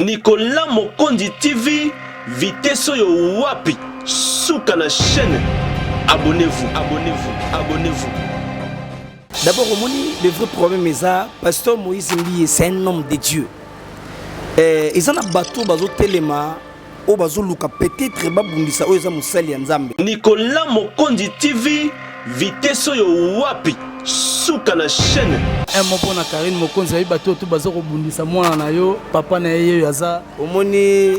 Nicolas Mokondi TV, vitesse yo wapi, souka na chaîne. Abonnez-vous, abonnez-vous, abonnez-vous. D'abord, le vrai problème est ça, Pasteur Moïse Mbiye, c'est un homme de Dieu. Ils ont un bateau, bazo telema, au bazo luka peut-être babundisa, ils ont musali en Zambie. Nicolas Mokondi TV, vitesse yo wapi, souka na chaîne. Un mot pour Karine Mokonzi, il bateau tout bazo rebundisa moi na yo, papa na ye yaza. Omoni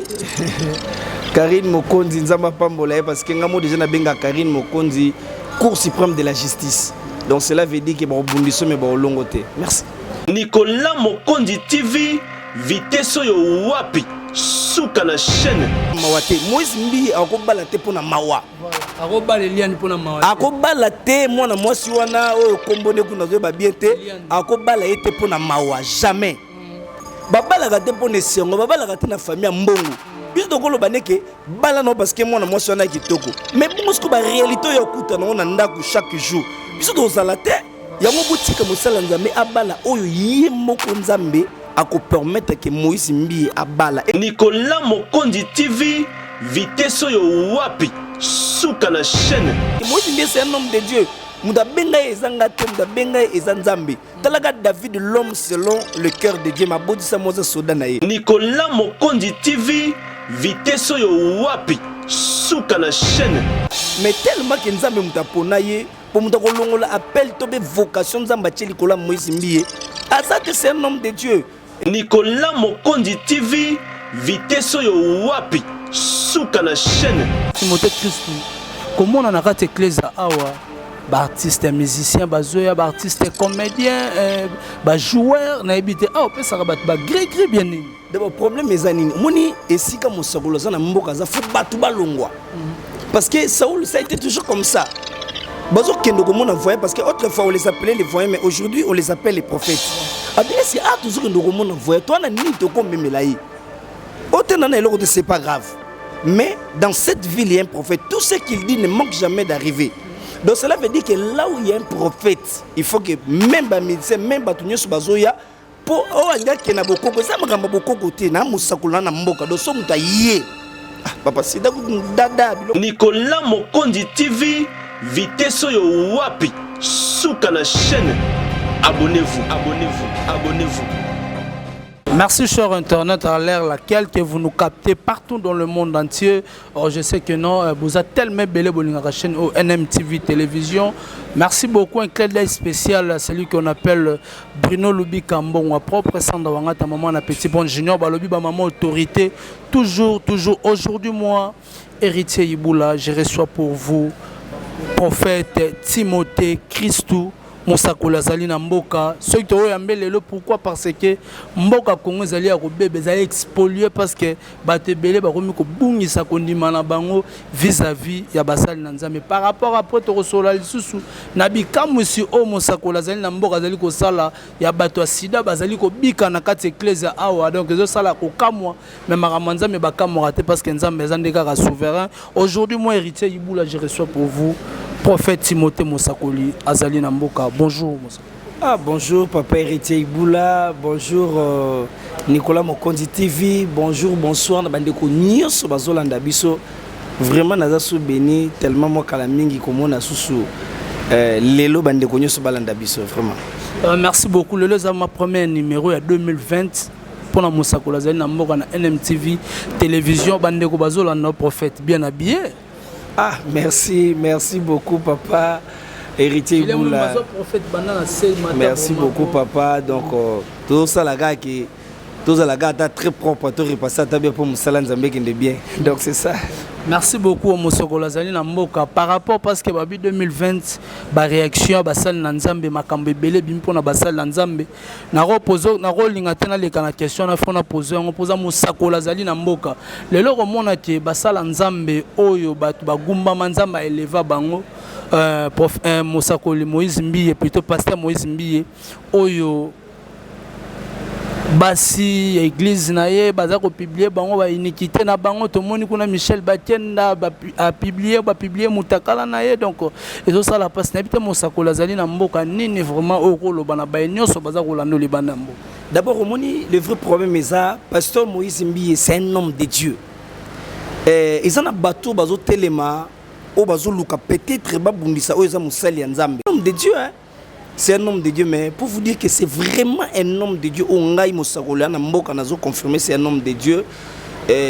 Karine Mokonzi nzamba pambola parce que ngamo déjà na benga Karine Mokonzi, Cour suprême de la justice. Donc cela veut dire que bon bundiso mais bon longoté. Merci. Nicolas Mokondi TV, vitesse yo wapi, souka na chaîne. Mawate Moïse Mbiye akobala te pona mawa. Akobala liani pona mawa. Akobala te mwana mwasi wana oyo kombone kuna zo ba bien te. Akobala ete pona mawa jamais. Babala ka te pona sengo, babala ka te na famille mbongo. Biso tokolo baneke bala no parce que mwana mwasi wana kitoko. Mais bon ce que ba réalité ya kuta na ndako chaque jour. Biso tozala te yango botika mosala nzambe abala oyo ye moko nzambe ako permettre que Moïse Mbiye abala. Nicolas Mokondi TV, vitesse yo wapi, souka na chaîne. Moïse Mbiye c'est un homme de Dieu. Muda benga ezanga te, muda benga ezanzambe. Talaga David l'homme selon le cœur de Dieu. Ma bodisa moza soda na ye. Nicolas Mokondi TV, vitesse yo wapi, souka na chaîne. Mais tellement que nzambe mutapona ye, pour mutakolongola appel tobe vocation nzamba tcheli kola Moïse Mbiye. Azate c'est un homme de Dieu. Nicolas Mokondi TV, vitesse yo wapi, souka na chaîne. Timothée Christou, comment on a raté Ecclesia awa? Artiste, musicien, bazoya, artiste, comédien, joueur, na habité. Ah, on peut s'arrêter, gré bien. D'abord problème est anine. Moni et si comme Saoul za na mboka za faut batu balongwa. Parce que Saoul ça a été toujours comme ça. Bazo kendo ko mona voyait parce que autrefois on les appelait les voyants mais aujourd'hui on les appelle les prophètes. Ah bien c'est toujours kendo ko mona voyait toi na ni to ko memelayi. Autant na eloko c'est pas grave. Mais dans cette ville il y a un prophète. Tout ce qu'il dit ne manque jamais d'arriver. Donc cela veut dire que là où il y a un prophète, il faut que même les médecins, même les gens bazoya pour anga que na bokoko ça makamba bokoko te na musakula na mboka do so mutaye. Ah papa sida dada Nicolas Mokondi TV, vitesse yo wapi, souka na chaîne. Abonnez-vous, abonnez-vous, abonnez-vous. Merci cher Internet à l'ère laquelle que vous nous captez partout dans le monde entier. Or, je sais que non, vous êtes tellement belle pour la chaîne au NMTV Télévision. Merci beaucoup. Un clin d'œil spécial à celui qu'on appelle Bruno Lubi Kambon, à propre sang de Wangata, maman, un petit bon junior, Balobi, maman, autorité. Toujours. Aujourd'hui, moi, héritier Iboula, je reçois pour vous, prophète Timothée Christou. Mosakola zali na mboka ceux qui ont yambelelo pourquoi parce que mboka Congo zali ya kobebe zali expolié parce que batebele ba komi ko bungisa kondima na bango vis-à-vis ya basali na nzambe par rapport à poto kosola lisusu na bikamusi o mosakola zali na mboka zali ko sala ya bato sida bazali ko bika na kati ecclesia awa donc zo sala ko kamwa mais maramanza me bakamwa te parce que nzambe zande kaka souverain. Aujourd'hui moi héritier Iboula je reçois pour vous prophète Timothée Mosakoli Azali Namboka. Bonjour Mosa. Ah bonjour papa héritier Iboula, bonjour Nicolas Mokondi TV, bonjour bonsoir na bandeko nyonso bazolanda biso. Vraiment naza so béni tellement moi kala mingi komona susu lelo bandeko nyonso balanda biso vraiment. Merci beaucoup. Lelo za ma première numéro ya 2020 pour la Mosakola Azali Namboka na NMTV Télévision bandeko bazolanda prophète bien habillé. Ah, merci beaucoup papa, héritier Iboula. Merci beaucoup papa. Donc, tout ça la gars qui, tout ça la gars très propre, tout repassé à bien pour Moussala Nzambe qui est bien. Donc c'est ça. Merci beaucoup au Mosakola Azali Namboka par rapport parce que babi 2020 ba réaction basal Nzambe makambe belé bimpo na basal Nzambe na reposo na rolinga tena le kana question na fona poser on posa Mosakola Azali Namboka lelo komona ke basal Nzambe oyo batu bagumba manzamba eleva bango prof Mosakoli Moïse Mbiye plutôt pasteur Moïse Mbiye oyo basi église na ye baza ko publier bango ba iniquité na bango to moni kuna Michel Batienda a publier mutakala na ye donc ezo sala passe na bité mosakolo azali na mboka nini vraiment okolo bana ba nyonso baza ko lando libanda mbo. D'abord omoni le vrai problème est ça pasteur Moïse Mbiye c'est un homme de Dieu. Ils en a bateau bazo telema o bazo luka peut-être babundisa o eza musali ya Nzambe. Un homme de Dieu hein. C'est un homme de Dieu, mais pour vous dire que c'est vraiment un homme de Dieu. Ongai Mosakola, Namboka Nazo confirmé, c'est un homme de Dieu.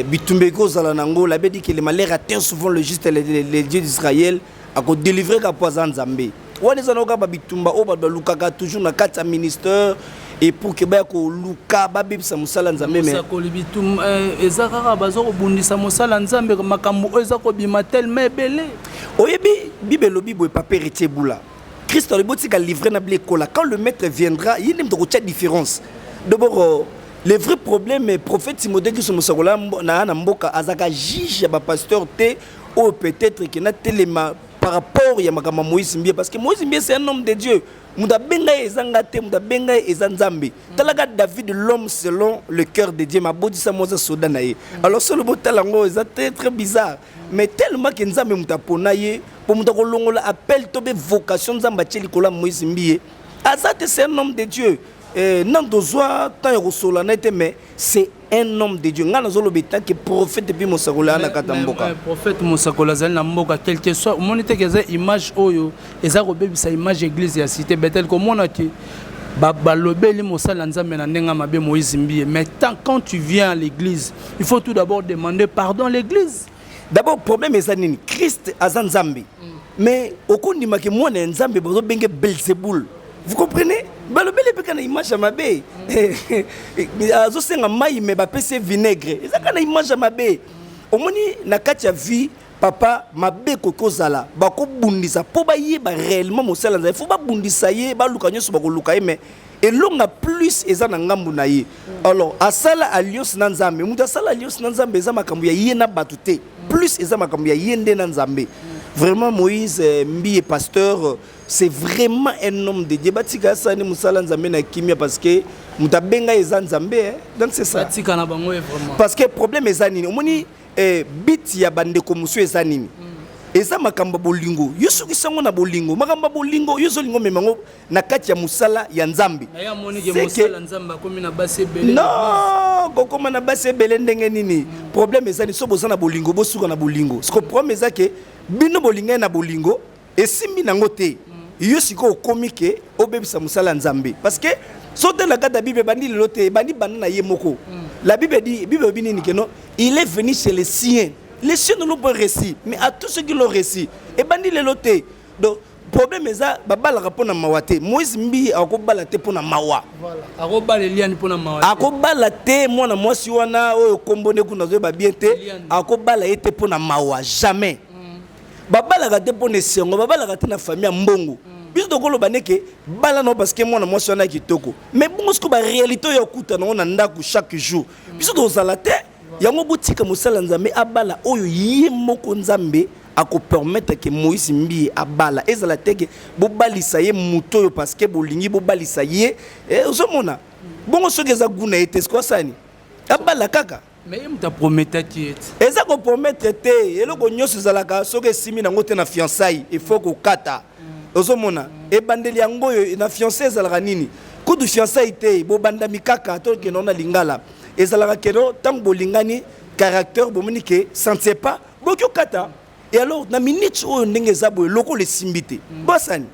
Bitumbeko Zalanango, l'abbé dit que les malheurs atteignent souvent le juste les dieux d'Israël, à quoi délivrer qu'à poison Zambé. Ou les anoga Bitumba, Oba Lukaka, toujours dans 4 ministères, et pour que Bako Luka, Babib Samusala Nzambe. Mosakoli Bitum, Ezakara Bazo, Bundi Samusala Nzambe, Makambo Ezako Bimatel, mais belé. Oyebi, Bibelobi, Papa Retieboula. Christ a livré na blekola. Quand le maître viendra, il y a une différence. D'abord, le vrai problème est prophète Timothée qui se mosagola na mboka azaka juge ya pasteur te ou peut-être que na téléma par rapport ya makama Moïse Mbiye parce que Moïse Mbiye c'est un homme de Dieu. Muda benga ezanga te muda benga ezanzambe. Talaga David l'homme selon le cœur de Dieu mabodi sa moza soda na ye. Alors solo botalango ezate très bizarre mais tellement que nzambe mutapona ye pour mutako longola appel tobe vocation nzamba tcheli kola Moïse Mbiye. Azate c'est un homme de Dieu. Non dozoa tant ya kosola na te mais c'est un homme de Dieu. Ngana zolo beta que prophète depuis Mosakola na katamboka. Prophète Mosakola zali na mboka quel que soit monite que za image oyo eza ko bebisa image église ya cité Bethel comme on a dit balobeli mosala nzambe na ndenga mabe Moïse Mbiye. Mais quand tu viens à l'église, il faut tout d'abord demander pardon à l'église. D'abord problème est nini Christ azanzambe. Mais okondima ke mwana nzambe bozo benge Belzéboul. Vous comprenez? Balobeli pe kana image ya mabe. Azo senga mai me ba pese vinaigre. Eza kana image ya mabe. Omoni na kati ya vie papa mabe kokozala bako bundisa po ba yeba réellement mosala nzambe. Faut ba bundisa ye ba luka nyoso bako luka ye mais elonga plus eza na ngambu na ye. Alors asala alliance na nzambe. Muta asala alliance na nzambe eza makambu ya ye na batute. Plus eza makambu ya ye nde na nzambe. Vraiment Moïse Mbiye pasteur c'est vraiment un homme de Dieu. Batika sani musala nzambe na kimia parce que mutabenga eza nzambe donc c'est ça. Batika na bango vraiment. Parce que problème eza nini omoni bit ya bande ko musu eza nini. Eza makamba bolingo. Yosu kisango na bolingo. Makamba bolingo yoso lingo memango na kati ya musala ya nzambe. Na ya moni ke musala nzambe komi na base belé. Non, kokoma na base belé ndenge nini. Problème eza ni so bozana bolingo bosuka na bolingo. Ce que problème eza ke bino bolinga na bolingo esimbi nango te. Yo siko okomi ke obebisa musala nzambe parce que sote la kata Bible bandi lelote bandi banana ye moko. La Bible dit Bible binini ke non, il est venu chez les siens. Les siens ne l'ont pas réussi, mais à tous ceux qui l'ont réussi et bandi lelote. Donc problème est ça babala rapona mawate. Moïse Mbiye akobala te pona mawa. Voilà. Akobala liani pona mawa. Akobala te mwana mwasi wana oyo kombone kuna zo ba bien te. Akobala ete pona mawa jamais. Babala gate pone sengo babala gate na famille mbongo biso dokolo baneke bala no parce que moi na moi sona kitoko mais bon ce que ba réalité ya kuta na ndako chaque jour biso dozala te yango botika musala nzambe abala oyo ye moko nzambe ako permettre que Moïse Mbiye abala ezala teke bo balisa ye muto yo parce que bolingi bo balisa ye ozomona bongo soki eza guna ete sko sani abala kaka. Mais il t'a promis que tu es. Ça qu'on promet traiter. Et le gognon sur Zalaka, ce que si mina ngote na fiançailles, il faut qu'on kata. Ozomona. Et bandeli yango na fiancée Zalaka nini. Coup de fiançailles te, bo banda mikaka, to ke nona lingala. Et Zalaka kero tant bolingani caractère bomoni ke sentait pas, bokyo kata. Et alors na minute o ndenge zabo loko le simbité. Bosani.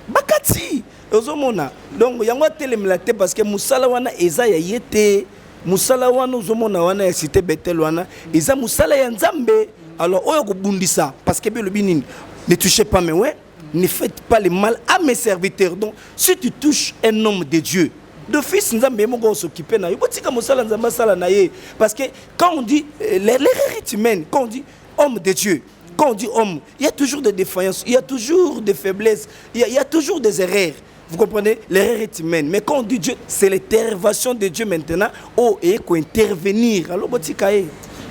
Bakati. Ozomona. Donc yango telemela te parce que musala wana eza ya yete. Musala wana uzomona wana ya cité Bethel wana eza musala ya nzambe. Alors oyo ko bundisa parce que le binini ne touchez pas mes ouais, ne faites pas le mal à mes serviteurs. Donc si tu touches un homme de Dieu de fils nzambe moko s'occuper na yo botika musala nzamba sala na ye parce que quand on dit l'erreur humaine, quand on dit homme de Dieu, quand on dit homme, il y a toujours des défaillances, il y a toujours des faiblesses, il y a toujours des erreurs. Vous comprenez? L'erreur est humaine. Mais quand on dit Dieu, c'est l'intervention de Dieu maintenant. Oh, et qu'on intervenir. Alors, Batikaye.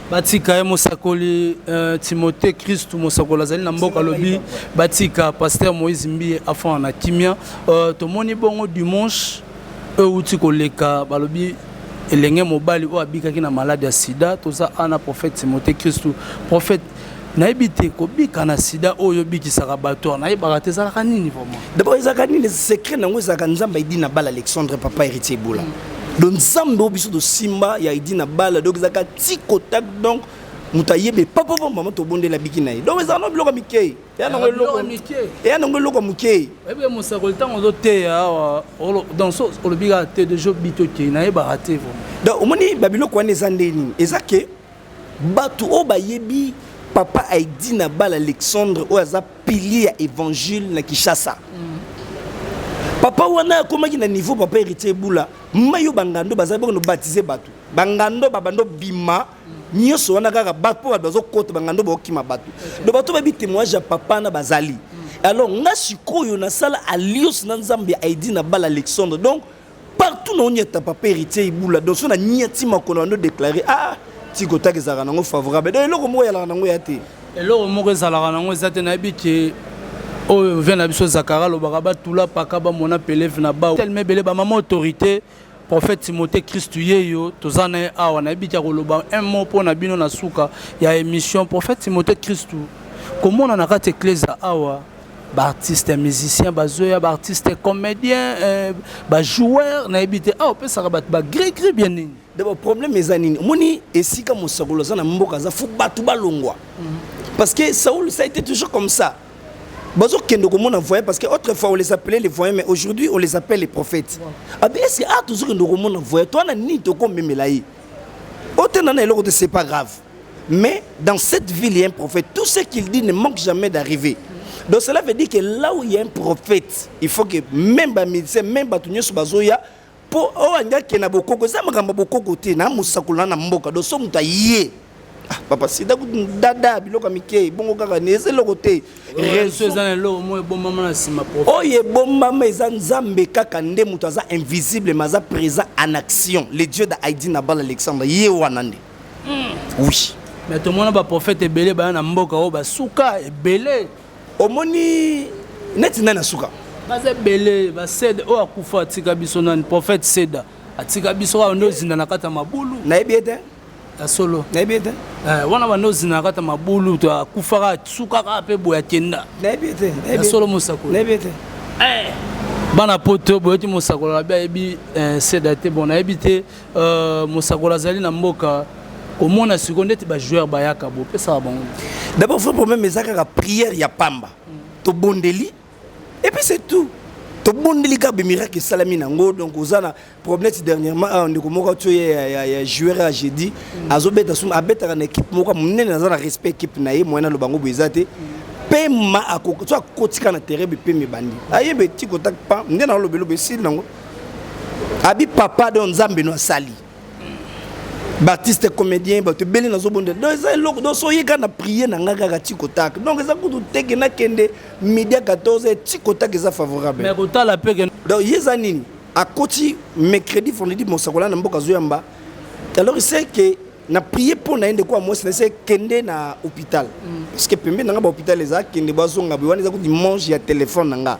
Batikaye, Mosakoli, Timothée, Christ, Mosakola, Zali, Namboka, Lobi, Batika, Pasteur Moïse Mbiye, Afan, Nakimia. Tout le monde est bon dimanche. Outi Koleka, Balobi, elenge mobali o abikaki na malade ya sida toza ana prophète Timothée Christou prophète nayebi te kobika na sida oyo bikisaka bato nayebaka te ezalaka nini vraiment d'abord ezalaka nini secret nango ezalaka nzambe aidi na bala Alexandre papa héritier Ebola donc nzambe obiso de simba ya aidi na bala donc ezalaka ti contact donc muta yebe papa maman to bondela biki na ye donc ezalaka no biloko mikei ya nango eloko mukei ebe mosakoli ntango ozoteya awa dans so olobika te de job bito te nayebaka te vraiment donc omoni babiloko wana eza nde nini eza ke bato oyo bayebi papa aidi na bala Alexandre oyo aza pilier ya évangile na Kinshasa papa wana akomaki na niveau papa héritier Ebola mayo bangando bazali bongo baptiser bato bangando babando bima nyonso wana kaka bato po bazokota bangando bakokima bato do bato babi témoignage ya papa na bazali alors nga sikoyo nasala alliance na nzambe aidi na bala Alexandre donc partout na onyeta papa héritier Ebola donc so na nyati makono ando déclarer ah tiko tak ezalaka nango favorable donc eloko moko ezalaka nango ya te eloko moko ezalaka nango eza te nayebi ke oyo vient na biso Zakara lobaka batula paka bamona peleve na bao tellement bele bamama autorité prophète Timothée Christou yeyo tozana ye awa nayebi tia koloba un mot mpo na bino na suka ya émission prophète Timothée Christou komona na kati eklesa awa baartiste musicien bazoya baartiste comédien bajoueur nayebi te awa opesaka bato bagri bien nini d'abord problème eza nini omoni esika mosakolo aza na mboka aza fo bato balongwa parce que Saoul ça a été toujours comme ça bazo kendo komona voyant parce que autrefois on les appelait les voyants mais aujourd'hui on les appelle les prophètes abi est-ce que toujours kendo komona voyant toi na ni to komemela yi autant na eloko c'est pas grave mais dans cette ville il y a un prophète tout ce qu'il dit ne manque jamais d'arriver donc cela veut dire que là où il y a un prophète il faut que même ba médecin même ba tunyo so bazoya po o anga kena bokoko za makamba bokoko te na musakula na mboka do so muta ye papa sida dada biloko mikei bongo kaka neze loko te réseau za lo mo bon mama na sima prophète oye bon mama eza nzambe kaka nde muta za invisible maza présent en action le dieu da Aidi na bala Alexandre ye wanande oui mais tout le monde ba prophète ebele ba na mboka o ba suka ebele omoni neti na suka baza ebele ba sed o akufa atika biso na prophète seda atika biso wa ndo zinda na kata mabulu na ebiete solo na ebiete wana bando zina kata mabulu to akufaka suka ka pe boya tenda na ebiete solo mosako na ebiete bana poto boyoti mosako la bia ebi seda te bon na ebite mosako la zali na mboka komona seconde te ba joueur bayaka bo pesa bango d'abord faut problème ezaka ka prière ya pamba to bondeli et puis c'est tout to bondeli ka be miracle salami nango donc ozana problème dernièrement on ko moko to ya joueur a jeudi azobeta suma abeta na équipe moko munene na za respect équipe na ye moyena lo bango bezate pema akoko to akotika na terrain be peme bandi ayebe tiko tak pa ndena lo belo be sil nango abi papa don nzambe no sali Baptiste comédien bato belé na zobonde donc ça loko donc soyeka na prier na ngaka ka tiko tak donc ça kutu teke na kende midi 14h tiko tak est favorable mais kota la peke donc yeza nini à côté mercredi vendredi mosakola na mboka zoyamba alors il sait que na prier pour na ende quoi moi c'est kende na hôpital parce que pembe na ba hôpital les a kende bazonga biwani za ku dimanche ya téléphone nanga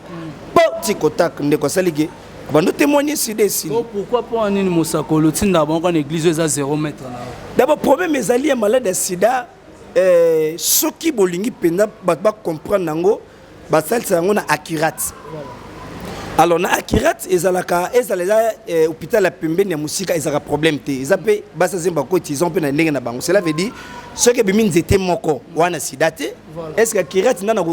pas tiko tak ndeko salike bando témoigner sur des signes. Pourquoi pas nini mosakolo tinda bango na église eza 0 mètre na. D'abord problème ezali ya malade ya sida soki bolingi penda ba comprendre nango ba salsa yango na accurate. Alors na accurate ezalaka hôpital la pembeni ya musika ezaka problème te. Ezape basa zemba ko ils ont pe na ndenge na bango. Cela veut dire ceux qui bimi nzete moko wana sida te. Est-ce que accurate nana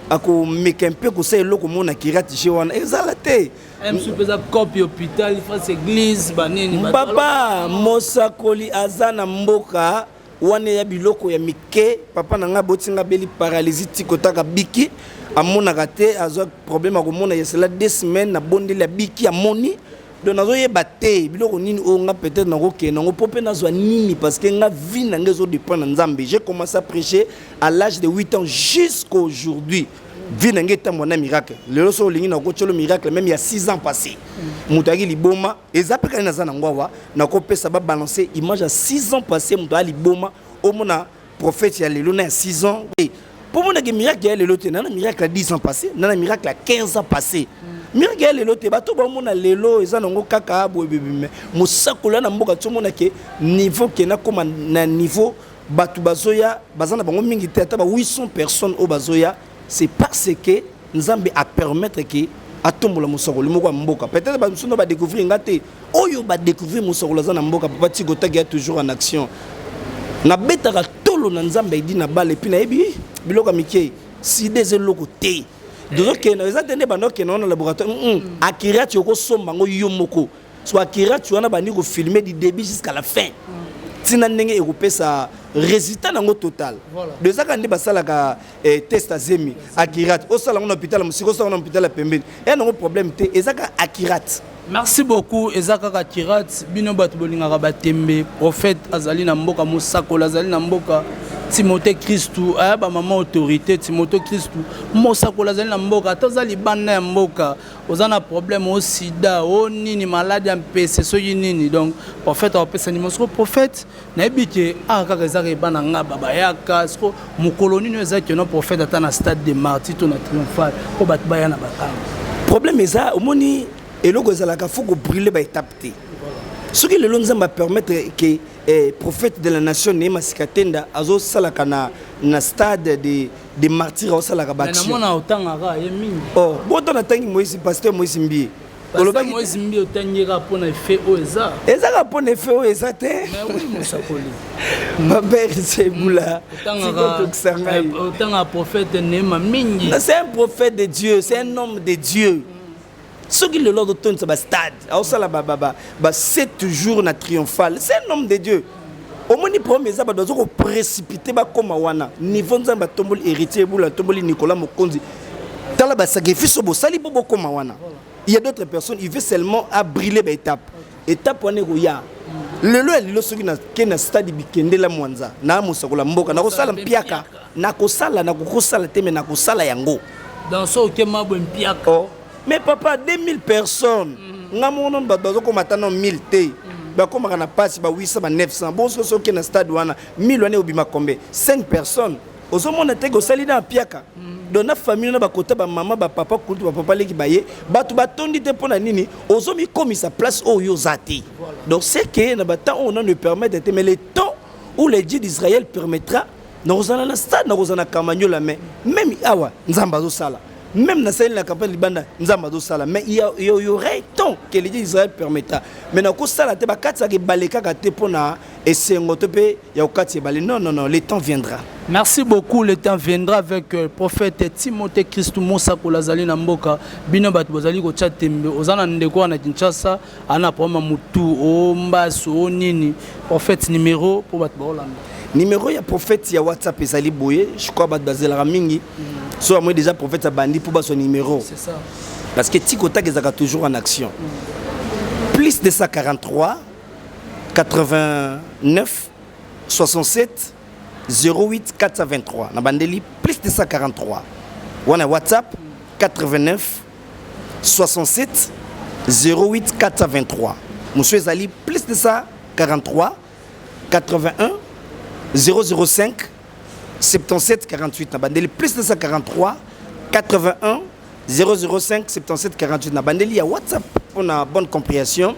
ako mekempe ko sa eloko mona accurate chez wana ezalate. M supeza copie hôpital face église banini papa mosakoli azana mboka wana ya biloko ya mike papa nanga botinga beli paralysie tikotaka biki amonaka te azwa problème akomona yesela 2 semaines na bondeli ya biki amoni donc nazoyeba te biloko nini oyo nga peut-être nakokende nango mpo mpe nazwa nini parce que nga vie nanga ezodépend na nzambe j'ai commencé à prêcher à l'âge de 8 ans jusqu'à aujourd'hui vie nanga etambo na miracle lelo so olingi nakotya miracle même il y a 6 ans passé moto aki liboma eza mpe kani naza nango awa nakopesa babalancer image ya 6 ans passé moto ali liboma omona prophète ya lelo na ya 6 ans mpo monake miracle ya lelo te nana miracle ya 10 ans passé nana miracle ya 15 ans passé mirga lelo te bato ba mona lelo eza nango kaka abo bebime musakula na mboka to mona ke niveau ke na koma na niveau batu bazoya bazana bango mingi te ata ba 800 personnes au bazoya c'est parce que nzambe a permettre que atombola musakula moko mboka peut-être ba musuno ba découvrir ngate oyo ba découvrir musakula za na mboka papa Tikota qui est toujours en action na betaka tolo na nzambe idi na bale puis na yebi biloko mike si des loko te donc que nous attendons bando que non laboratoire Akira tu ko somba ngo yomoko so Akira tu wana bani ko filmer du début jusqu'à la fin tina ndenge européen ça résultat nango total de ça quand basala ka test azemi Akira au sala ngo hôpital musiko sala ngo hôpital pembeni et non problème te ezaka Akira. Merci beaucoup Ezaka Akirat bino batu bolingaka batembe prophète azali na mboka Mosakola azali na mboka Timothée Christou ba maman autorité Timothée Christou Mosakola azali na mboka tozali bana ya mboka ozana problème au sida o nini maladie ya mpese soki nini donc prophète apesa ni mosiko prophète na ebike kaka ezaka bana nga baba yaka siko mokolo nini ezaki no prophète ata na stade de martyrs to na triomphal ko batu baya na bakanga problème eza omoni eloko ezalaka faut ko brûler ba étape te soki lelo nzamba permettre que prophète de la nation Nema Sikatenda azo salaka na stade de martyrs au salaka bâti na mona otanga ya mingi oh boto na tangi Moïse pasteur Moïse Mbie Pasteur Moïse Mbie otangera pona effet oza ezaka pona effet oza te mais oui Mosakoli ma père c'est boula otanga prophète Nema mingi c'est un prophète de Dieu c'est un homme de Dieu. Ce qui le Lord de ton stade, à 7 jours na triomphal, c'est un homme de Dieu. Au moins, il promet ça, il doit précipiter comme Wana. Niveau de tombol héritier, la tombol Nicolas Mokonzi. Tala ba sacrifice au sali bobo comme Wana. Il y a d'autres personnes, il veut seulement à brûler l'étape. Étape wane goya. Le ce qui na stade bikende la mwanza. Na musakola mboka, na kosala mpiaka, na kosala teme na kosala yango. Dans ce que mabo mpiaka. Mais papa, 2000 personnes. Nga monon bazo ko matana 1000 te. Ba ko makana passe ba 800 ba 900. Bon so ke na stade wana 1000 wane obima kombe 5 personnes. Ozo mona te go salida piaka. Dans na famille na ba kota ba maman ba papa kutu ba papa leki baye. Batu batondi te pona nini. Ozo mi komi sa place o yo zati. Donc c'est que na ba temps on ne permet de mais le temps où le Dieu d'Israël permettra nous allons na stade nous allons kamanyo la main. Même awa nzamba zo sala. Même dans la campagne libanda nzamba do sala mais il y aurait temps que les Israël permettra mais na ko sala te ba katsa ke baleka ka te pona esengo to pe ya okati balé non le temps viendra. Merci beaucoup, le temps viendra avec le prophète Timothée Christou Mosakola zali na mboka bino bat bozali ko chatembe ozana ndeko na Kinshasa ana poma mutu o mbaso o nini prophète numéro pour bat bolanda numéro ya prophète ya WhatsApp ezali boye je crois bat bazela mingi soit moi déjà prophète bandi pour son numéro c'est ça parce que Tikota ezaka toujours en action plus de 143 89 67 08 423 na bandeli plus de 143 wana WhatsApp 89 67 08 423 monsieur ezali plus de 143 81 005 77 48 na bandeli plus de 143 81 005 77 48 na bandeli ya WhatsApp pour une bonne compréhension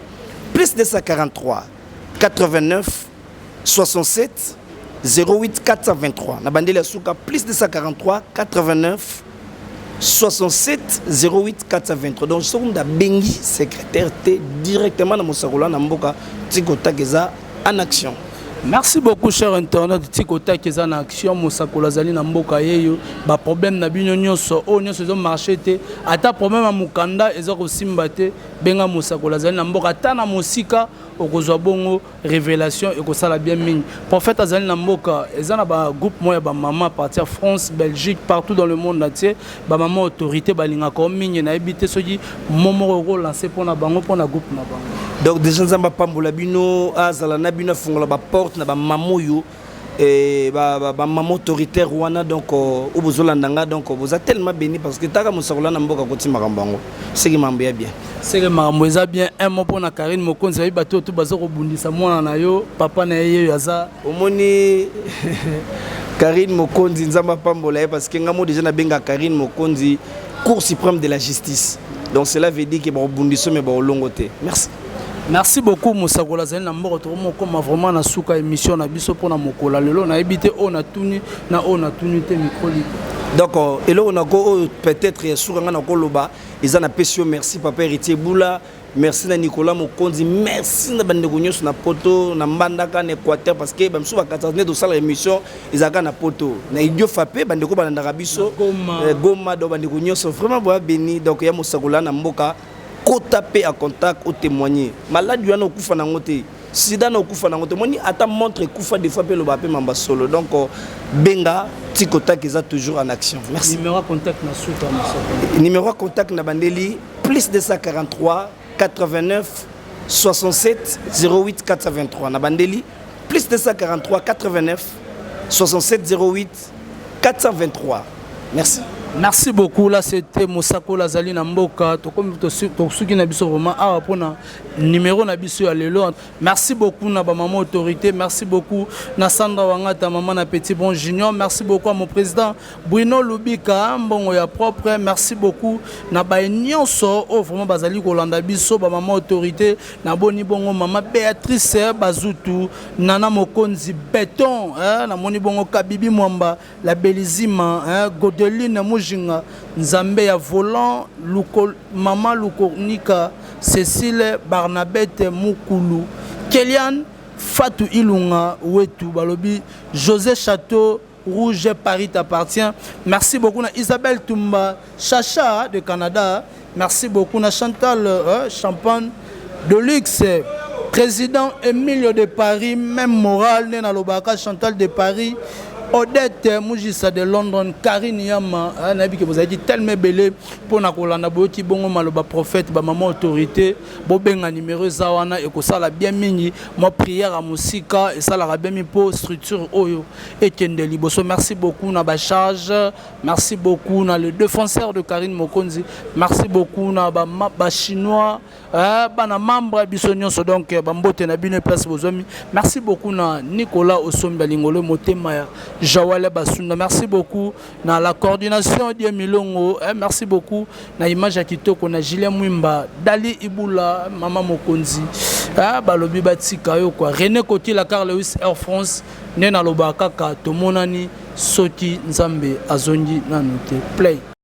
plus de 143 89 67 08 423 na bandeli ya suka plus de 143 89 67 08 423 donc ce qu'on a bengi secrétaire directement na Mosakola na mboka Tikota keza en action. Merci beaucoup cher internet Tikota qui est en action Mosakola zali na mboka yeyo ba problème na bino nyonso o nyonso zo marché te ata problème à mukanda ezako simba te benga Mosakola zali na mboka ata na mosika okozwa bongo révélation et kosala bien mingi prophète azali na mboka ezana ba groupe moya ba maman partir France Belgique partout dans le monde entier ba maman autorité balinga ko mingi na ebité soki momo ko lancer pona bango pona groupe na bango donc déjà nzamba pambola bino azala na bino fongola ba porte na ba mamoyo et ba maman autoritaire wana donc au bozolanda donc vous êtes tellement béni parce que taka Mosakola na mboka koti makambango c'est que mambo ya bien c'est que mambo eza bien un mot pour na Karine Mokonzi ba bato tout bazo ko bundisa mwana na yo papa na ye yaza omoni Karine Mokonzi nzamba pambola parce que ngamo déjà na benga Karine Mokonzi Cour suprême de la justice donc cela veut dire que bon bundiso mais bon longoté. Merci. Merci beaucoup Moussakola Zali na mboko to moko vraiment na suka émission na biso pona mokola lelo na ebité on a tuni na te micro libre. Donc et là on a peut-être sur nga na koloba ils en a pessio merci papa héritier Boula, merci na Nicolas Mokonzi, merci na bande nyonso na poto na mbandaka na Équateur parce que bamso ba 14 de sala émission ils aka na poto na idio fapé bande ko banda biso goma do bande nyonso vraiment boa béni donc ya Moussakola na mboka kota pe à contact au témoigner malade yana okufa na ngote sida na okufa na ngote moni ata montre kufa des fois pe lo ba pe mamba solo donc benga tikota qui est toujours en action. Merci. Numéro contact na suka numéro contact na bandeli plus 243 89 67 08 423 na bandeli plus 243 89 67 08 423. Merci. Merci beaucoup. Là, c'était Moussakola Zali Namboka. Numéro Nabiso Alelo. Merci beaucoup na maman autorité. Merci beaucoup na Sandra Wangata maman na petit bon junior. Merci beaucoup à mon président Bruno Lubika bon ya propre. Merci beaucoup na baïnionso oh vraiment bazali Kolanda biso ba maman autorité na boni bongo maman Béatrice Bazutu Nana Mokonzi Béton na moni bongo Kabibi Mwamba la Belizima Godeline Mujinga Nzambe ya volant Maman Lukonika Cécile Barnabette Mukulu Kelian Fatou Ilunga Wetu Balobi José Château Rouge Paris t'appartient. Merci beaucoup na Isabelle Tumba Chacha de Canada. Merci beaucoup na Chantal Champagne de luxe. Président Emilio de Paris, même moral na Lobaka Chantal de Paris. Odette Moujissa de London, Karine Yama, nabi que vous avez dit tellement belé pour na kolanda boki bongo maloba prophète ba maman autorité bobenga numéro zawana et ko sala bien mingi moi prière à musika et ça la bien mi po structure oyo et kendeli boso. Merci beaucoup na ba charge, merci beaucoup na le défenseur de Karine Mokonzi, merci beaucoup na ba chinois bana membre bisonyoso donc ba mbote na bine place bozomi. Merci beaucoup na Nicolas Osomba Lingolo motema ya Jawale Basunda. Merci beaucoup na la coordination de Milongo. Merci beaucoup na image kitoko na Julien Mwimba, Dali Ibula, Mama Mokonzi. Balobi batika yo kwa René Koti la Carl Lewis Air France nena lobaka ka tomonani soki Nzambe azongi na note play.